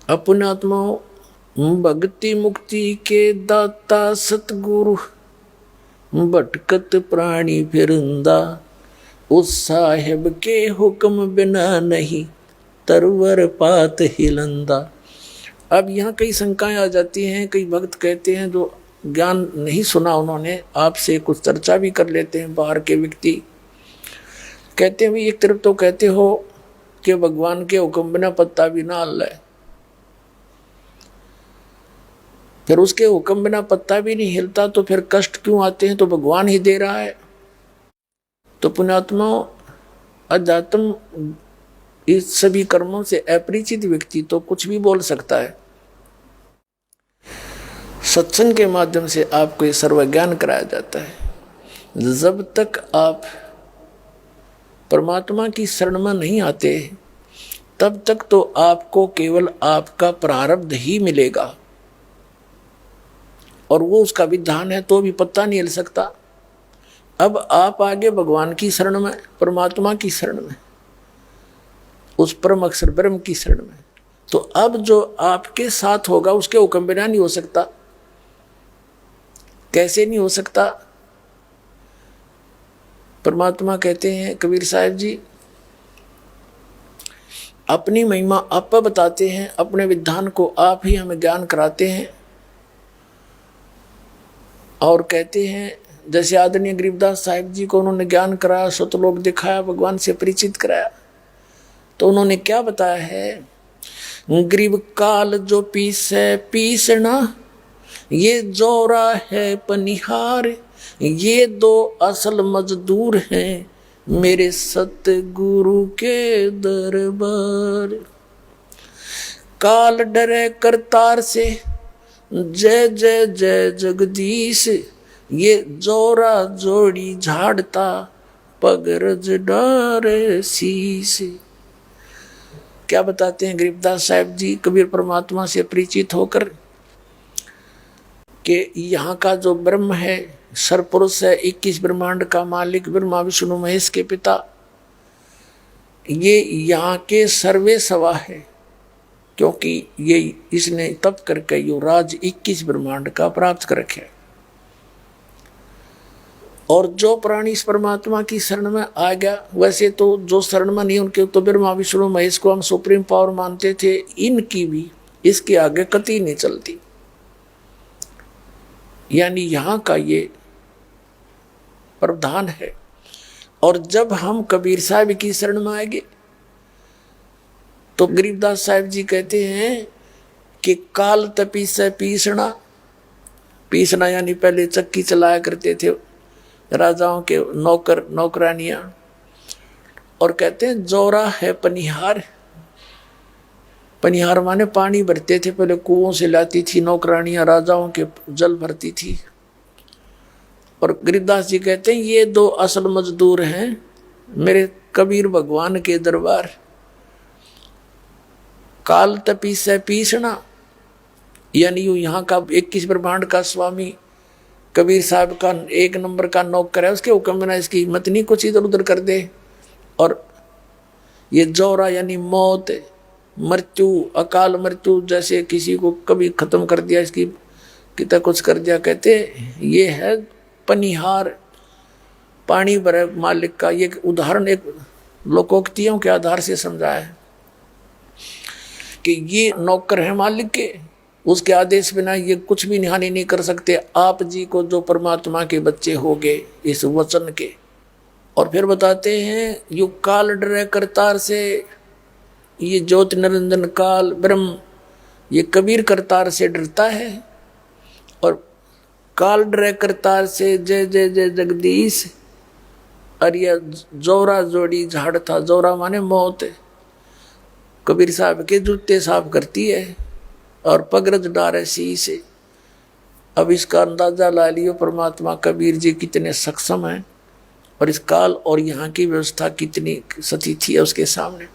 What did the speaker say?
अपनात्माओं भक्ति मुक्ति के दाता सतगुरु, भटकत प्राणी फिरंदा, उस साहेब के हुक्म बिना नहीं तरवर पात हिलंदा। अब यहाँ कई शंकाएं आ जाती हैं। कई भक्त कहते हैं जो ज्ञान नहीं सुना उन्होंने, आपसे कुछ चर्चा भी कर लेते हैं बाहर के व्यक्ति, कहते हैं भी एक तरफ तो कहते हो कि भगवान के हुक्म बिना पत्ता भी ना हल है, फिर उसके हुक्म बिना पत्ता भी नहीं हिलता तो फिर कष्ट क्यों आते हैं? तो भगवान ही दे रहा है। तो पुण्यात्मा अध्यात्म इस सभी कर्मों से अपरिचित व्यक्ति तो कुछ भी बोल सकता है। सत्संग के माध्यम से आपको ये सर्वज्ञान कराया जाता है। जब तक आप परमात्मा की शरण में नहीं आते तब तक तो आपको केवल आपका प्रारब्ध ही मिलेगा, और वो उसका विधान है तो भी पत्ता नहीं हिल सकता। अब आप आगे भगवान की शरण में, परमात्मा की शरण में, उस परम अक्षर ब्रह्म की शरण में, तो अब जो आपके साथ होगा उसके हुक्म बिना नहीं हो सकता। कैसे नहीं हो सकता? परमात्मा कहते हैं कबीर साहब जी, अपनी महिमा आप बताते हैं, अपने विधान को आप ही हमें ज्ञान कराते हैं। और कहते हैं जैसे आदरणीय गरीबदास साहिब जी को उन्होंने ज्ञान कराया, सतलोक दिखाया, भगवान से परिचित कराया, तो उन्होंने क्या बताया है? गरीब काल जो पीसे पीसना, ये जोरा है पनिहार, ये दो असल मजदूर हैं मेरे सतगुरु के दरबार। काल डरे करतार से, जय जय जय जगदीश, ये जोरा जोड़ी झाड़ता पगरज डारे शीश। क्या बताते हैं गरीबदास साहिब जी कबीर परमात्मा से परिचित होकर कि यहाँ का जो ब्रह्म है, सरपुरुष है, 21 ब्रह्मांड का मालिक, ब्रह्मा विष्णु महेश के पिता, ये यहाँ के सर्वे सवा है, क्योंकि ये इसने तप करके यो राज 21 ब्रह्मांड का प्राप्त कर रखे। और जो प्राणी इस परमात्मा की शरण में आ गया, वैसे तो जो शरण में नहीं उनके तो ब्रह्मा विष्णु महेश को हम सुप्रीम पावर मानते थे, इनकी भी इसके आगे कतई नहीं चलती। यानी यहाँ का ये प्रावधान है। और जब हम कबीर साहब की शरण में आएंगे तो गरीबदास साहब जी कहते हैं कि काल तपी से पीसना, पीसना यानी पहले चक्की चलाया करते थे राजाओं के नौकर नौकरानियां, और कहते हैं जोरा है पनिहार, पनिहार माने पानी भरते थे, पहले कुओं से लाती थी नौकरानियां, राजाओं के जल भरती थी। और गरीबदास जी कहते हैं ये दो असल मजदूर हैं मेरे कबीर भगवान के दरबार। काल तपी से पीसना यानी यूं यहाँ का 21 ब्रह्मांड का स्वामी कबीर साहब का 1 नंबर का नौकर है, उसके हुक्म बिना इसकी हिम्मत नहीं कुछ इधर उधर कर दे। और ये जोरा यानी मौत, मृत्यु, अकाल मृत्यु, जैसे किसी को कभी खत्म कर दिया, इसकी कितना कुछ कर दिया, कहते ये है पनिहार, पानी भरे मालिक का। ये उदाहरण एक लोकोक्तियों के आधार से समझा है कि ये नौकर है मालिक के, उसके आदेश बिना ये कुछ भी हानि नहीं कर सकते। आप जी को जो परमात्मा के बच्चे हो गए इस वचन के। और फिर बताते हैं यु काल डरे करतार से, ये ज्योत निरंजन काल ब्रह्म ये कबीर करतार से डरता है। और काल डरे करतार से जय जय जय जगदीश, और यह जोरा जोड़ी झाड़ता, जोरा माने मौत, कबीर साहब के जूते साफ करती है और पगरज डारे शीश। अब इसका अंदाजा ला लियो परमात्मा कबीर जी कितने सक्षम हैं, और इस काल और यहाँ की व्यवस्था कितनी सती थी उसके सामने।